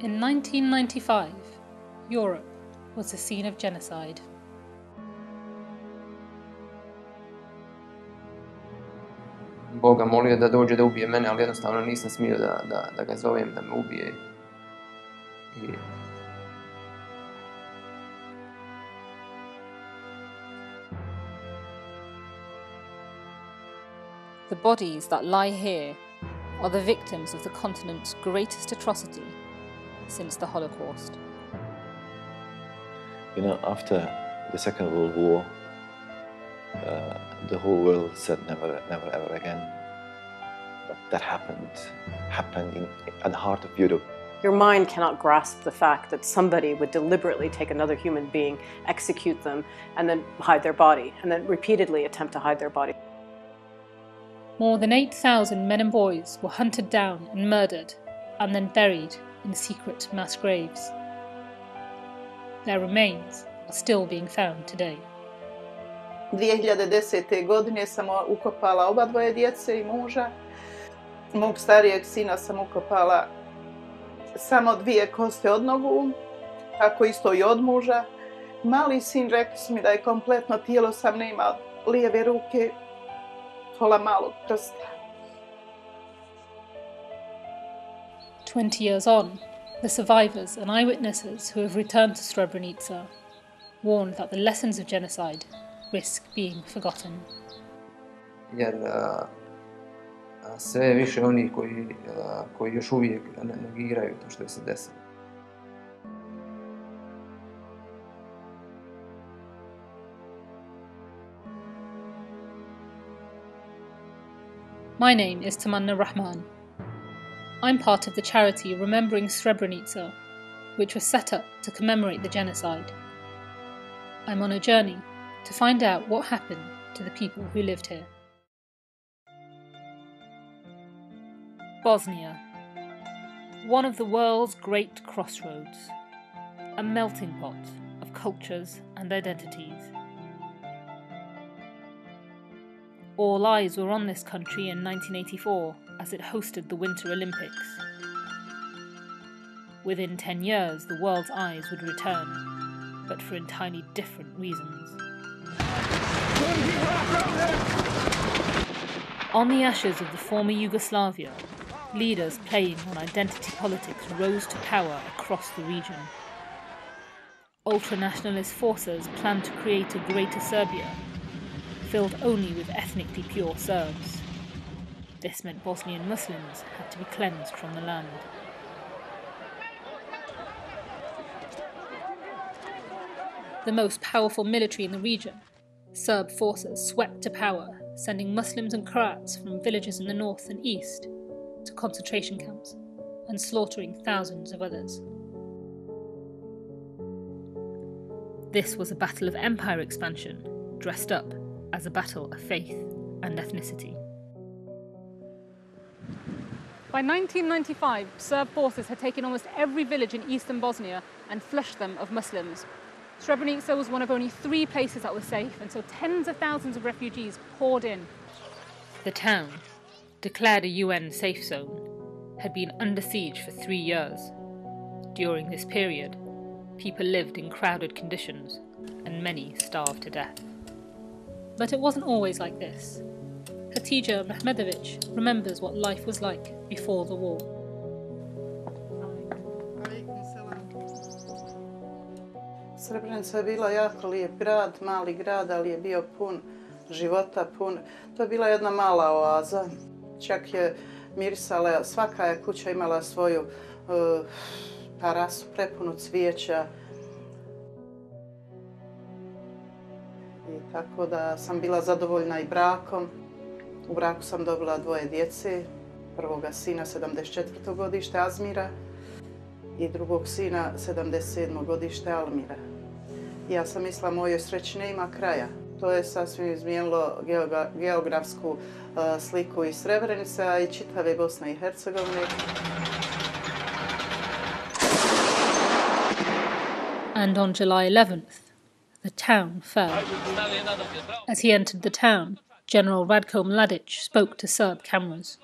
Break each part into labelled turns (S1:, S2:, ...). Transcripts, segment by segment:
S1: In 1995, Europe was the scene of genocide.
S2: Boga molio da dođe da ubije mene, ali jednostavno nisam smio da ga zovem da me ubije.
S1: The bodies that lie here are the victims of the continent's greatest atrocity since the Holocaust.
S3: You know, after the Second World War, the whole world said never, never, ever again. But that happened at the heart of Europe.
S4: Your mind cannot grasp the fact that somebody would deliberately take another human being, execute them, and then hide their body, and then repeatedly attempt to hide their body.
S1: More than 8,000 men and boys were hunted down and murdered, and then buried in secret mass graves. Their remains are still being found today.
S5: 2010. godine sam ukopala oba dvoje djece i muža. Mog starijeg sina sam ukopala samo 2 koste od nogu, tako isto i od muža. Mali sin rekli su mi da je kompletno tijelo sam nema lijeve ruke, pola malog prsta.
S1: 20 years on, the survivors and eyewitnesses who have returned to Srebrenica warned that the lessons of genocide risk being forgotten.
S2: Jer sve više onih koji još uvijek negiraju to što je se desilo.
S1: My name is Tamanna Rahman. I'm part of the charity Remembering Srebrenica, which was set up to commemorate the genocide. I'm on a journey to find out what happened to the people who lived here. Bosnia, one of the world's great crossroads, a melting pot of cultures and identities. All eyes were on this country in 1984 as it hosted the Winter Olympics. Within 10 years, the world's eyes would return, but for entirely different reasons. On the ashes of the former Yugoslavia, leaders playing on identity politics rose to power across the region. Ultra-nationalist forces planned to create a greater Serbia, filled only with ethnically pure Serbs. This meant Bosnian Muslims had to be cleansed from the land. The most powerful military in the region, Serb forces swept to power, sending Muslims and Croats from villages in the north and east to concentration camps and slaughtering thousands of others. This was a battle of empire expansion, dressed up as a battle of faith and ethnicity. By 1995, Serb forces had taken almost every village in eastern Bosnia and flushed them of Muslims. Srebrenica was one of only 3 places that was safe, and so tens of thousands of refugees poured in. The town, declared a UN safe zone, had been under siege for 3 years. During this period, people lived in crowded conditions, and many starved to death. But it wasn't always like this. Hatija Mehmedovic remembers what life was like before the war.
S5: Srebrenica je bila jako lijep grad, mali grad, ali je bio pun života, To je bila jedna mala oaza. Čak je mirisala, svaka je kuća imala svoju terasu prepunu cvijeća. I tako da sam bila zadovoljna i brakom. U braku sam dobila 2 djece. Prvoga sina 74. godište Azmira i drugog sina 77. godište Almira. Ja sam mislila mojoj sreći nema kraja. To je sasvim izmijenilo geografsku sliku i Srebrenice, a i čitave Bosne i Hercegovine.
S1: And on July 11th, the town fell. As he entered the town, General Ratko Mladic spoke to Serb cameras.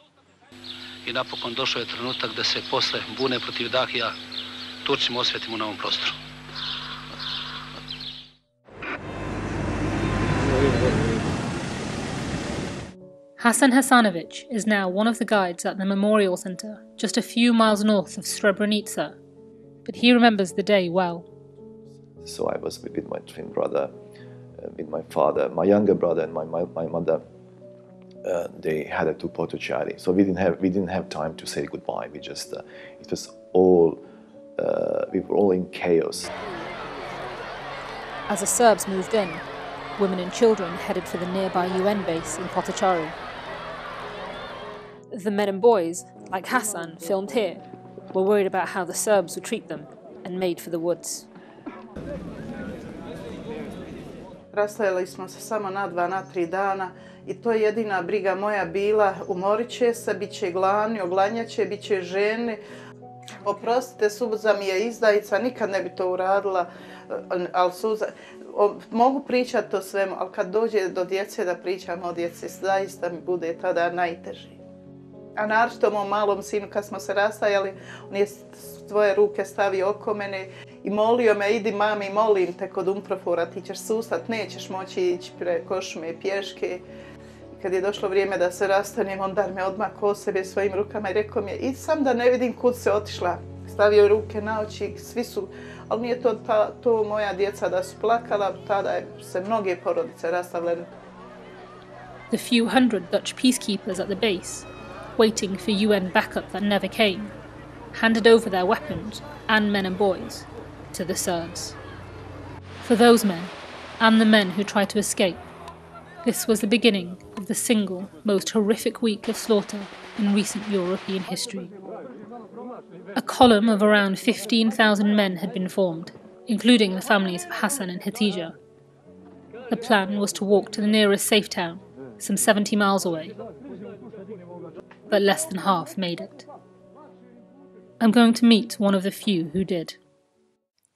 S6: I napokon došao je trenutak da se posle bune protiv Dahija Turcima osvetimo na ovom prostoru.
S1: Hasan Hasanovic is now one of the guides at the memorial centre just a few miles north of Srebrenica, but he remembers the day well.
S3: So I was with my twin brother, with my father, my younger brother, and my mother. They had to Potocari, so we didn't have time to say goodbye. We just it was all we were all in chaos.
S1: As the Serbs moved in, women and children headed for the nearby UN base in Potocari. The men and boys, like Hasan, filmed here, were worried about how the Serbs would treat them and made for the woods.
S5: Rastajali smo se samo na 2, na 3 dana i to je jedina briga moja bila. Umorit će se, bit će gladni, oglanjat će, bit će ženi. Oprostite, Suza mi je izdajica, nikad ne bi to uradila, ali Suza... Mogu pričati o svemu, ali kad dođe do djece da pričam o djeci, zaista mi bude tada najteži. A naročito mom malom sinu, kad smo se rastajali, on je svoje ruke stavio oko mene i molio me, idi mami, molim te kod umprofora, ti ćeš sustat, nećeš moći ići preko šume pješke. I kad je došlo vrijeme da se rastanem, on dar me odmah o sebe svojim rukama i rekao mi je, idi sam da ne vidim kud se otišla. Stavio ruke na oči, svi su, ali nije to moja djeca da su plakala, tada je se mnoge porodice rastavljene.
S1: The few hundred Dutch peacekeepers at the base, waiting for UN backup that never came, handed over their weapons and men and boys to the Serbs. For those men, and the men who tried to escape, this was the beginning of the single most horrific week of slaughter in recent European history. A column of around 15,000 men had been formed, including the families of Hasan and Hatija. The plan was to walk to the nearest safe town, some 70 miles away, but less than half made it. I'm going to meet one of the few who did.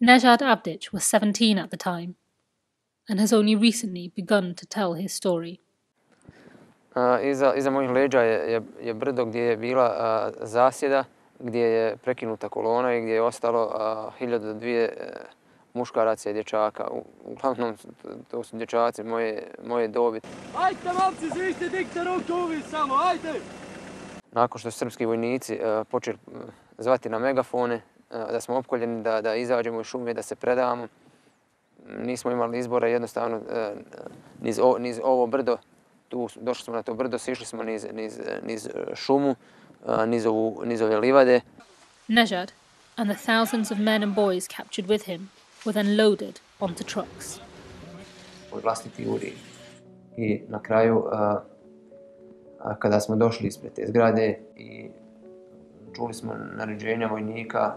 S1: Nejad Abdic was 17 at the time, and has only recently begun to tell his story.
S2: Iza mojih leđa je brdo gdje je bila zasjeda, gdje je prekinuta kolona i gdje je ostalo 1000 do 2 muškaraca i dječaka. Uglavnom, to su dječaci moje dobi.
S7: Ajde, momci, zvište, dignite ruke uvi samo, ajde!
S2: Nakon što su srpski vojnici počeli zvati na megafone, da smo opkoljeni, da izađemo iz šume, da se predamo, nismo imali izbora, jednostavno niz ovo brdo, došli smo na to brdo, sišli smo niz šumu, niz ove livade.
S1: Nejad and the thousands of men and boys captured with him were then loaded onto trucks.
S2: Od vlastiti uri. I na kraju, kada smo došli ispred te zgrade i čuli smo naređenja vojnika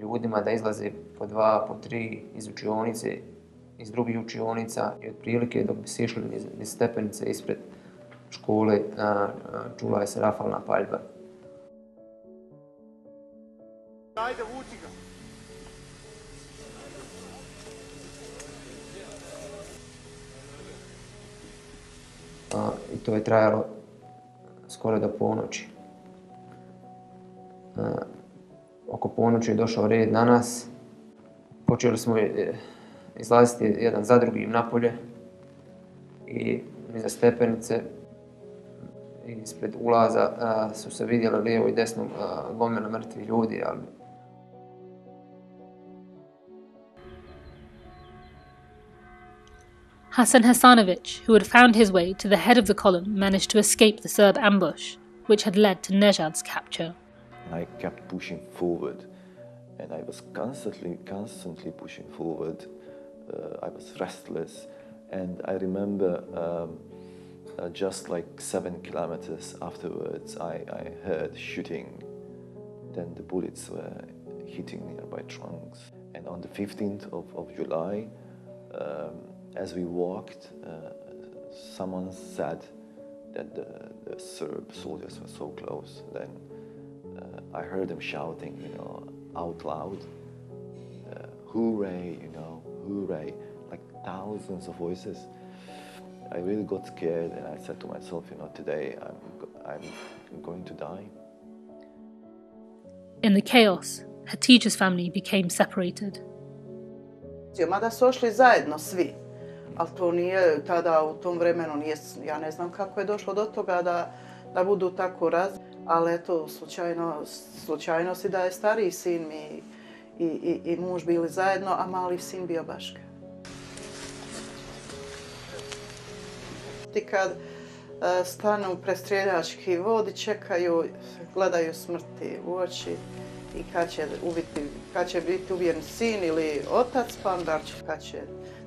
S2: ljudima da izlaze po 2, po 3 iz učionice, iz drugih učionica i otprilike dok bi se išli niz stepenice ispred škole, čula je se rafalna paljba.
S7: Ajde, vuči ga!
S2: I to je trajalo skoro do ponoći. Oko ponoći je došao red na nas. Počeli smo izlaziti jedan za drugim napolje i iza stepenice ispred ulaza su se vidjeli lijevo i desno gomile mrtvih ljudi, ali
S1: Hasan Hasanovic, who had found his way to the head of the column, managed to escape the Serb ambush, which had led to Nejad's capture.
S3: I kept pushing forward, and I was constantly pushing forward. I was restless, and I remember just like 7 kilometers afterwards, I heard shooting. Then the bullets were hitting nearby trunks. And on the 15th of July, as we walked, someone said that the Serb soldiers were so close. Then I heard them shouting, out loud, hooray, hooray, like thousands of voices. I really got scared, and I said to myself, today I'm going to die.
S1: In the chaos, Hatice's family became separated.
S5: Mada su ošli zajedno svi, ali to nije tada u tom vremenu, ja ne znam kako je došlo do toga da budu tako ali eto, slučajno si da je stariji sin i muž bili zajedno, a mali sin bio Baška. I kad stanu pred streljački vod i čekaju, gledaju smrti u oči i kad će biti ubijen sin ili otac, pa onda kad će.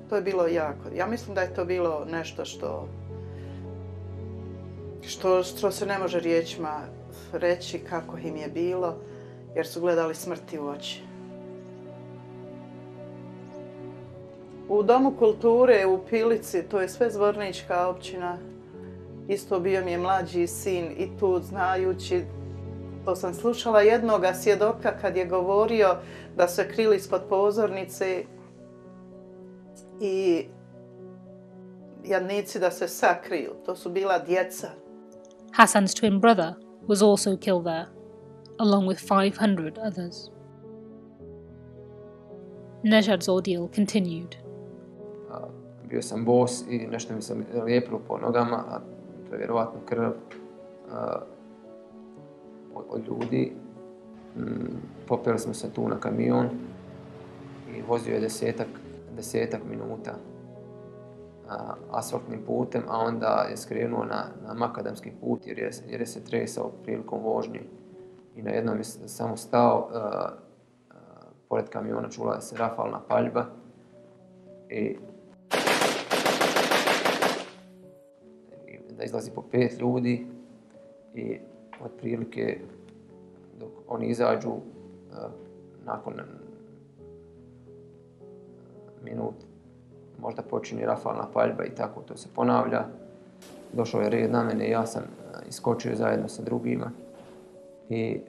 S5: To je bilo jako. Ja mislim da je to bilo nešto što se ne može riječima reći kako im je bilo, jer su gledali smrti u oči. U Domu kulture u Pilici, to je sve Zvornička općina, isto bio mi je mlađi sin i tu znajući, to sam slušala jednoga svjedoka kad je govorio da se krili ispod pozornice i jadnici da se sakriju. To su bila djeca.
S1: Hassan's twin brother was also killed there, along with 500 others. Nejad's ordeal continued.
S2: Bio sam bos i nešto mi se lijepilo po nogama, a to je vjerovatno krv od ljudi. Popeli smo se tu na kamion i vozio je desetak minuta asfaltnim putem, a onda je skrenuo na makadamski put jer je se tresao prilikom vožnje. I na jednom je samo stao, pored kamiona čula se rafalna paljba i da izlazi po 5 ljudi i otprilike dok oni izađu nakon minut možda počinje rafalna paljba i tako to se ponavlja. Došao je red na mene i ja sam iskočio zajedno sa drugima i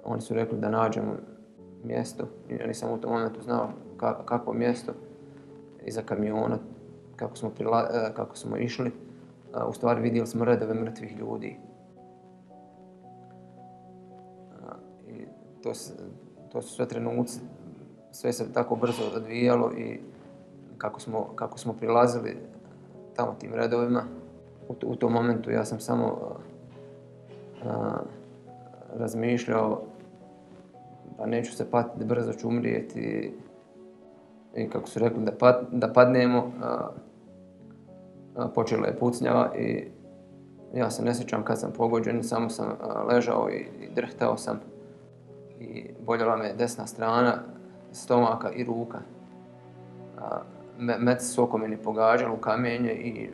S2: oni su rekli da nađemo mjesto. Ja nisam u tom momentu znao kakvo mjesto iza kamiona, kako smo išli. U stvari vidjeli smo redove mrtvih ljudi. I to su sve trenuci, sve se tako brzo odvijalo i kako smo prilazili tamo tim redovima. U tom momentu ja sam samo razmišljao da neću se patiti, brzo ću umrijeti i kako su rekli da padnemo, počela je pucnjava i ja se ne sjećam kad sam pogođen, samo sam ležao i drhtao sam i boljela me desna strana stomaka i ruka. Meci su oko mene pogađali u kamenje i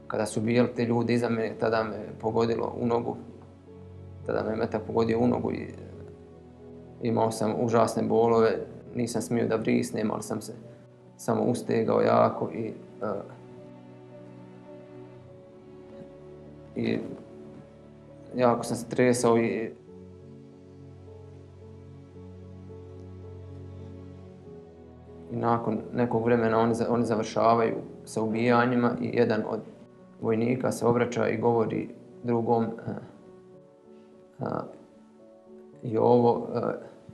S2: kada su bijeli te ljudi iza mene, tada me pogodilo u nogu. Tada me metak pogodio u nogu i imao sam užasne bolove. Nisam smio da brisnem, ali sam se samo ustegao jako i jako sam se tresao i nakon nekog vremena oni završavaju sa ubijanjima i jedan od vojnika se obraća i govori drugom i ovo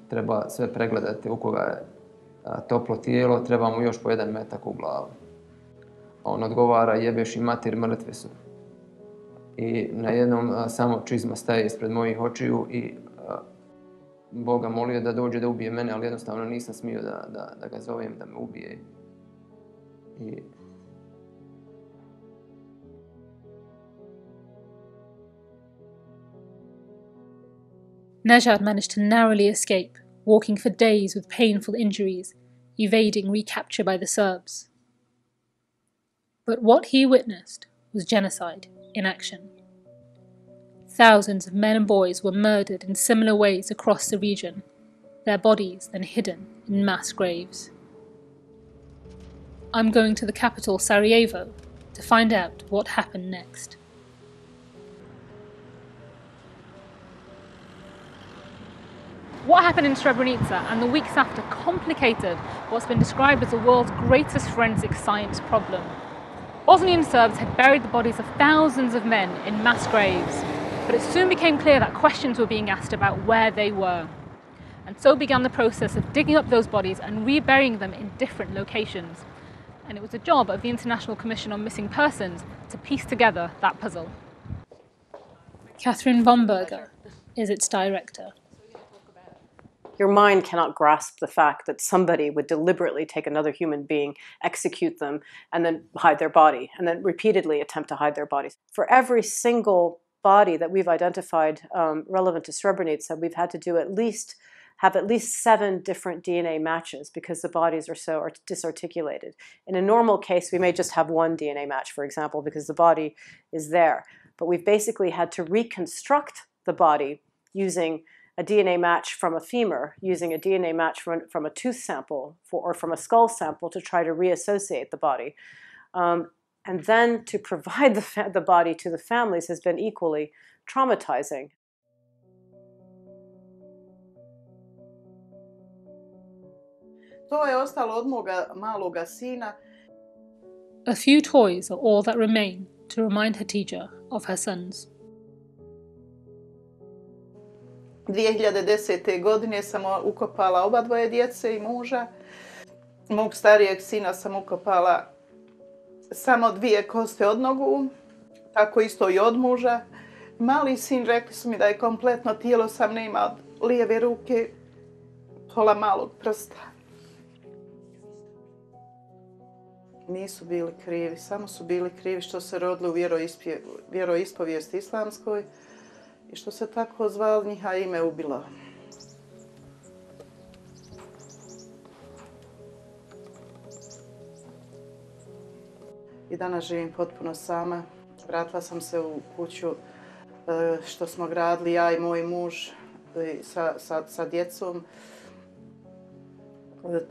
S2: treba sve pregledati u koga je toplo tijelo, treba mu još po 1 metak u glavu. A on odgovara jebeš i mater, mrtve su. I na jednom samo čizma staje ispred mojih očiju i Boga molio da dođe da ubije mene, ali jednostavno nisam smio da ga zovem da me ubije.
S1: Nejad managed to narrowly escape, walking for days with painful injuries, evading recapture by the Serbs. But what he witnessed was genocide in action. Thousands of men and boys were murdered in similar ways across the region, their bodies then hidden in mass graves. I'm going to the capital Sarajevo to find out what happened next. What happened in Srebrenica and the weeks after complicated what's been described as the world's greatest forensic science problem. Bosnian Serbs had buried the bodies of thousands of men in mass graves, but it soon became clear that questions were being asked about where they were. And so began the process of digging up those bodies and reburying them in different locations. And it was the job of the International Commission on Missing Persons to piece together that puzzle. Catherine Bomberger is its director.
S4: Your mind cannot grasp the fact that somebody would deliberately take another human being, execute them, and then hide their body, and then repeatedly attempt to hide their bodies. For every single body that we've identified relevant to Srebrenica, we've had to do at least 7 different DNA matches because the bodies are so disarticulated. In a normal case, we may just have one DNA match, for example, because the body is there. But we've basically had to reconstruct the body using a DNA match from a femur, using a DNA match from a tooth sample or from a skull sample to try to reassociate the body. And then to provide the body to the families has been equally traumatizing.
S5: To je ostalo od moga maloga sina.
S1: A few toys are all that remain to remind Hatice of her sons.
S5: 2010. godine sam ukopala oba dvoje djece i muža. Mog starijeg sina sam ukopala samo 2 koste od nogu, tako isto i od muža. Mali sin, rekli su mi da je kompletno tijelo sam nema od lijeve ruke, pola malog prsta. Nisu bili krivi, samo su bili krivi što se rodili u vjeroispovijesti islamskoj i što se tako zvali, njiha ime ubilo. I danas živim potpuno sama. Vratila sam se u kuću što smo gradili ja i moj muž sa djecom.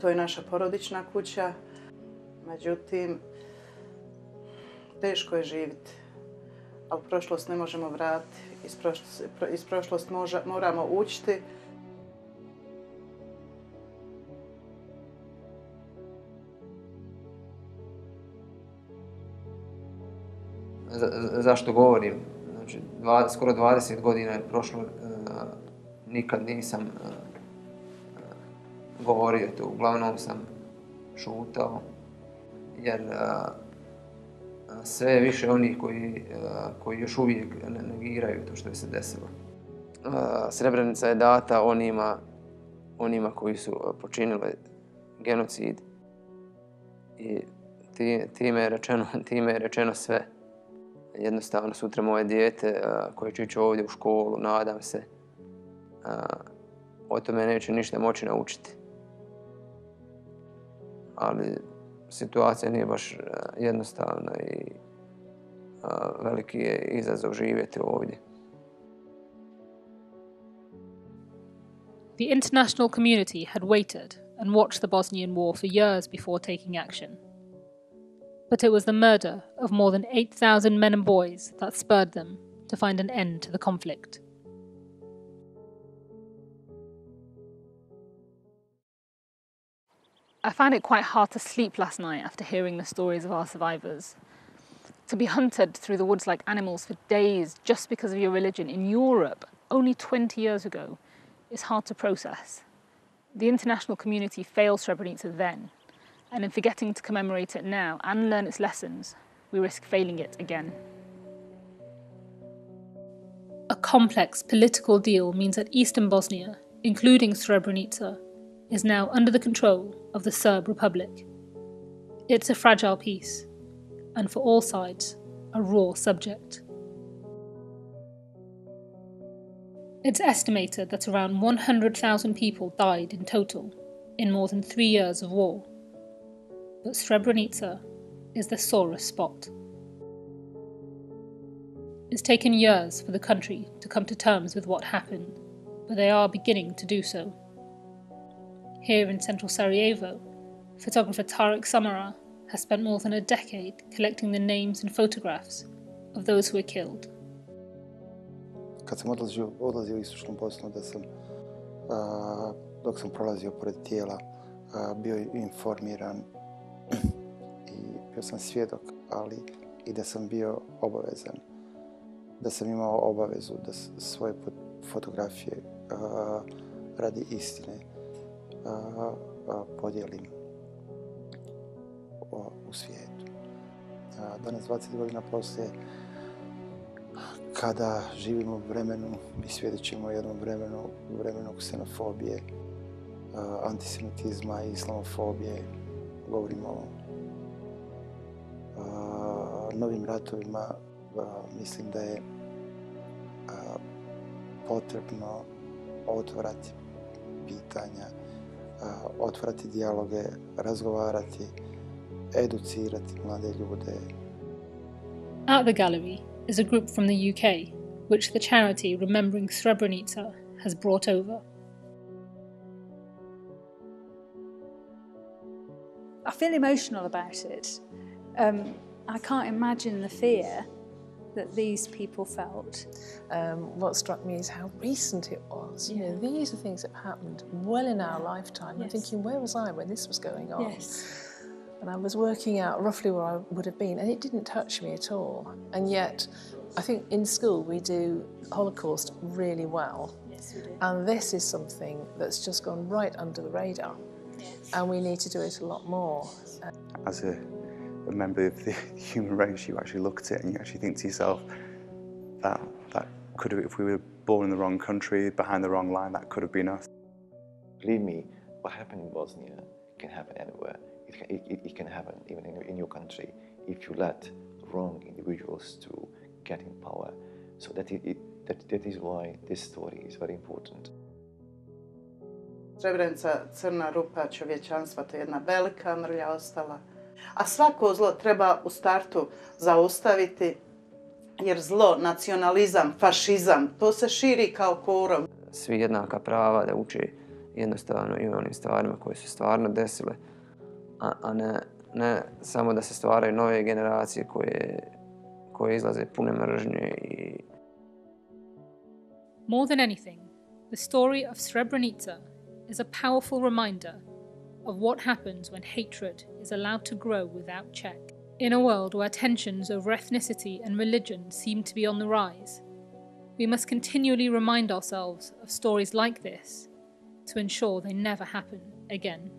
S5: To je naša porodična kuća. Međutim, teško je živjeti, ali prošlost ne možemo vratiti. Iz prošlosti moramo učiti.
S2: Zašto govorim? Znači, skoro 20 godina je prošlo, nikad nisam govorio to, uglavnom sam šutao, jer sve je više onih koji još uvijek negiraju to što je se desilo. Srebrenica je data onima koji su počinili genocid i time je rečeno sve. Jednostavno, sutra moje dijete koje će ići ovdje u školu, nadam se, o tome neće ništa moći naučiti. Ali situacija nije baš jednostavna i veliki je izazov živjeti ovdje.
S1: The international community had waited and watched the Bosnian war for years before taking action. But it was the murder of more than 8,000 men and boys that spurred them to find an end to the conflict. I found it quite hard to sleep last night after hearing the stories of our survivors. To be hunted through the woods like animals for days just because of your religion in Europe only 20 years ago is hard to process. The international community failed Srebrenica then, and in forgetting to commemorate it now and learn its lessons, we risk failing it again. A complex political deal means that eastern Bosnia, including Srebrenica, is now under the control of the Serb Republic. It's a fragile peace, and for all sides, a raw subject. It's estimated that around 100,000 people died in total in more than 3 years of war. But Srebrenica is the sorest spot. It's taken years for the country to come to terms with what happened, but they are beginning to do so. Here in central Sarajevo, photographer Tarek Samara has spent more than a decade collecting the names and photographs of those who were killed.
S6: Kad sam odlazio u istočnu Bosnu, dok sam prolazio pored tijela, bio informiran i bio sam svjedok, ali i da sam bio obavezan, da sam imao obavezu da svoje fotografije radi istine podijelim u svijetu. Danas, 20 godina poslije, kada živimo u vremenu i svjedočimo jednom vremenu ksenofobije, antisemitizma i islamofobije, govorimo o novim ratovima, mislim da je potrebno otvarati pitanja, otvarati dijaloge, razgovarati, educirati mlade ljude.
S1: At the gallery is a group from the UK, which the charity Remembering Srebrenica has brought over.
S8: I feel emotional about it. I can't imagine the fear that these people felt.
S9: What struck me is how recent it was. You know, these are things that happened well in our lifetime. I'm thinking, where was I when this was going on?
S8: Yes.
S9: And I was working out roughly where I would have been, and it didn't touch me at all. And yet, I think in school we do Holocaust really well.
S8: Yes, we do.
S9: And this is something that's just gone right under the radar.
S8: Yes.
S9: And we need to do it a lot more.
S10: As a member of the human race, you actually look at it and you actually think to yourself, that could have, if we were born in the wrong country, behind the wrong line, that could have been us.
S3: Believe me, what happened in Bosnia can happen anywhere. It can happen even in your country if you let wrong individuals to get in power. So that is why this story is very important.
S5: Srebrenica, crna rupa čovječanstva, to je jedna velika mrlja ostala. A svako zlo treba u startu zaustaviti, jer zlo, nacionalizam, fašizam, to se širi kao korov.
S2: Svi jednaka prava da uče jednostavno i o onim stvarima koje su stvarno desile, a ne samo da se stvaraju nove generacije koje izlaze pune mržnje i...
S1: More than anything, the story of Srebrenica is a powerful reminder of what happens when hatred is allowed to grow without check. In a world where tensions over ethnicity and religion seem to be on the rise, we must continually remind ourselves of stories like this to ensure they never happen again.